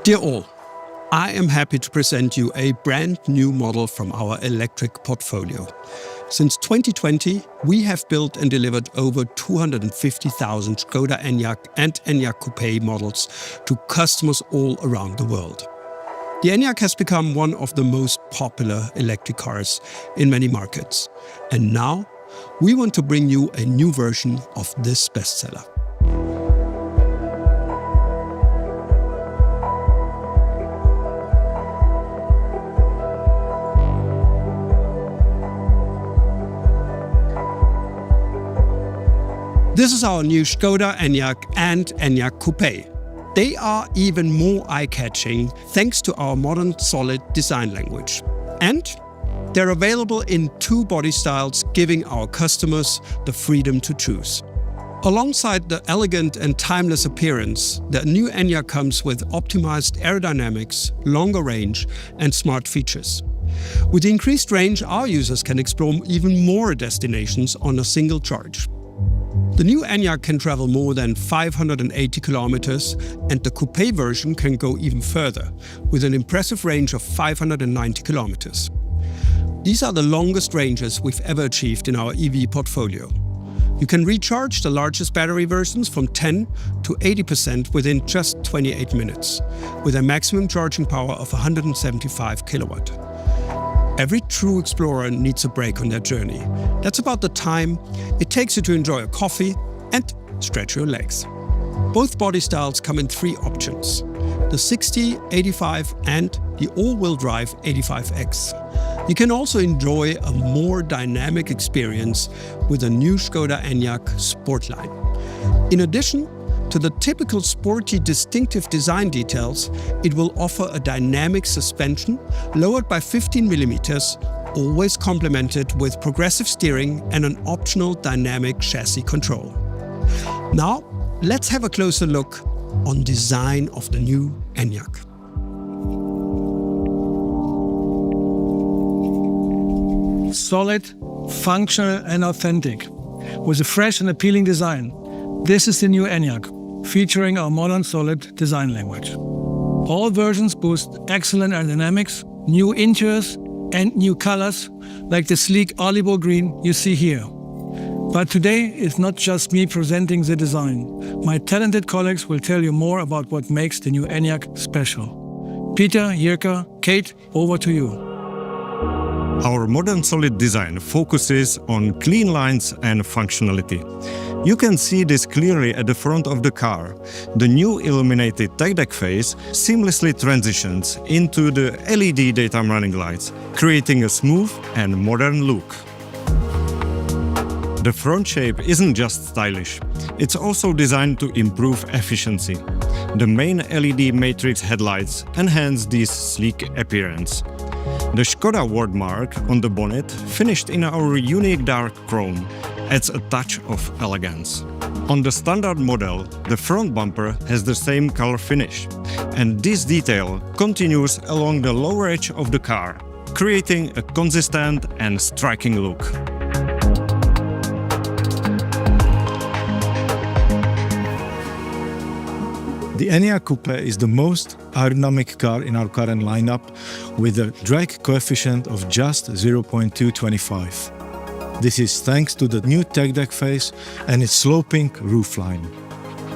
Dear all, I am happy to present you a brand new model from our electric portfolio. Since 2020, we have built and delivered over 250,000 Škoda Enyaq and Enyaq Coupé models to customers all around the world. The Enyaq has become one of the most popular electric cars in many markets. And now, we want to bring you a new version of this bestseller. This is our new Škoda Enyaq and Enyaq Coupé. They are even more eye-catching thanks to our modern solid design language. And they're available in two body styles, giving our customers the freedom to choose. Alongside the elegant and timeless appearance, the new Enyaq comes with optimized aerodynamics, longer range, and smart features. With the increased range, our users can explore even more destinations on a single charge. The new Enyaq can travel more than 580 kilometers, and the Coupé version can go even further, with an impressive range of 590 kilometers. These are the longest ranges we've ever achieved in our EV portfolio. You can recharge the largest battery versions from 10 to 80% within just 28 minutes, with a maximum charging power of 175 kilowatt. Every true explorer needs a break on their journey. That's about the time it takes you to enjoy a coffee and stretch your legs. Both body styles come in three options: the 60, 85 and the all-wheel drive 85X. You can also enjoy a more dynamic experience with the new Škoda Enyaq Sportline. In addition to the typical sporty, distinctive design details, it will offer a dynamic suspension lowered by 15 millimeters, always complemented with progressive steering and an optional dynamic chassis control. Now, let's have a closer look on design of the new Enyaq. Solid, functional and authentic, with a fresh and appealing design. This is the new Enyaq, featuring our modern solid design language. All versions boast excellent aerodynamics, new interiors and new colors, like the sleek olive green you see here. But today it's not just me presenting the design. My talented colleagues will tell you more about what makes the new Enyaq special. Peter, Jirka, Kate, over to you. Our modern solid design focuses on clean lines and functionality. You can see this clearly at the front of the car. The new illuminated tech deck face seamlessly transitions into the LED daytime running lights, creating a smooth and modern look. The front shape isn't just stylish, it's also designed to improve efficiency. The main LED matrix headlights enhance this sleek appearance. The Škoda wordmark on the bonnet, finished in our unique dark chrome, adds a touch of elegance. On the standard model, the front bumper has the same color finish, and this detail continues along the lower edge of the car, creating a consistent and striking look. The Enyaq Coupé is the most aerodynamic car in our current lineup, with a drag coefficient of just 0.225. This is thanks to the new tech deck face and its sloping roofline.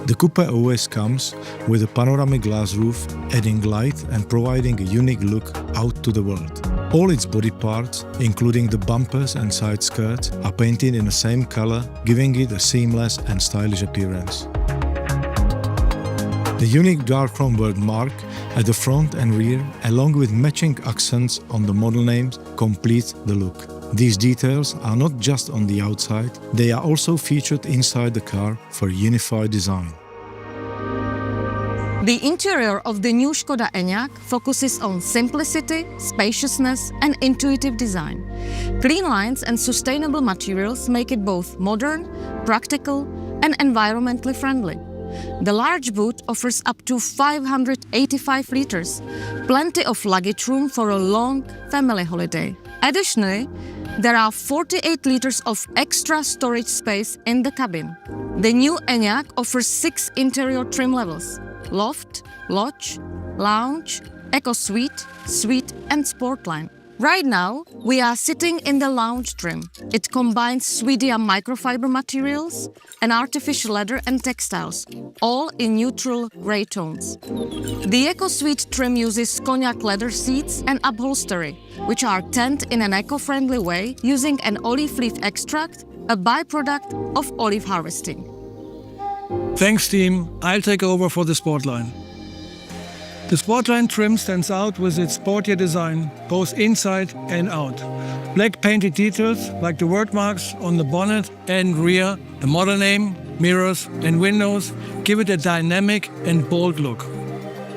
The Coupé always comes with a panoramic glass roof, adding light and providing a unique look out to the world. All its body parts, including the bumpers and side skirts, are painted in the same color, giving it a seamless and stylish appearance. The unique dark chrome wordmark at the front and rear, along with matching accents on the model names, complete the look. These details are not just on the outside, they are also featured inside the car for unified design. The interior of the new Škoda Enyaq focuses on simplicity, spaciousness and intuitive design. Clean lines and sustainable materials make it both modern, practical and environmentally friendly. The large boot offers up to 585 liters, plenty of luggage room for a long family holiday. Additionally, there are 48 liters of extra storage space in the cabin. The new Enyaq offers 6 interior trim levels: loft, lodge, Lounge, Eco Suite, Suite and Sportline. Right now, we are sitting in the lounge trim. It combines Swedia microfiber materials and artificial leather and textiles, all in neutral grey tones. The Eco Suite trim uses cognac leather seats and upholstery, which are tanned in an eco-friendly way using an olive leaf extract, a byproduct of olive harvesting. Thanks, team. I'll take over for the Sportline. The Sportline trim stands out with its sportier design, both inside and out. Black painted details like the word marks on the bonnet and rear, the model name, mirrors and windows give it a dynamic and bold look.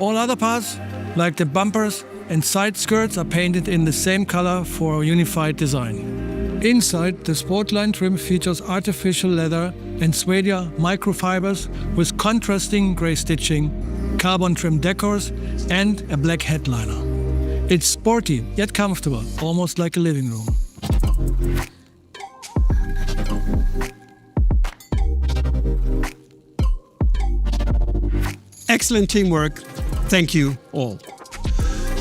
All other parts, like the bumpers and side skirts, are painted in the same color for a unified design. Inside, the Sportline trim features artificial leather and Swedia microfibers with contrasting grey stitching, carbon trim decors and a black headliner. It's sporty yet comfortable, almost like a living room. Excellent teamwork. Thank you all.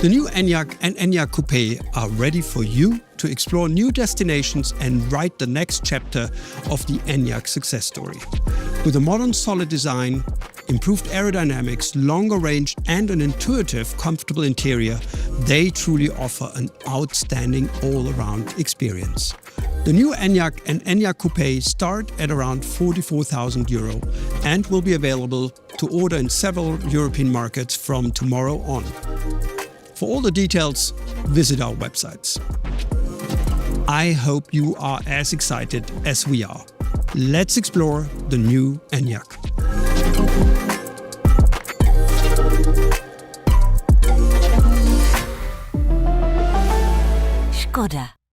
The new Enyaq and Enyaq Coupé are ready for you to explore new destinations and write the next chapter of the Enyaq success story. With a modern, solid design, improved aerodynamics, longer range and an intuitive, comfortable interior, they truly offer an outstanding all-around experience. The new Enyaq and Enyaq Coupé start at around €44,000 and will be available to order in several European markets from tomorrow on. For all the details, visit our websites. I hope you are as excited as we are. Let's explore the new Enyaq. Škoda.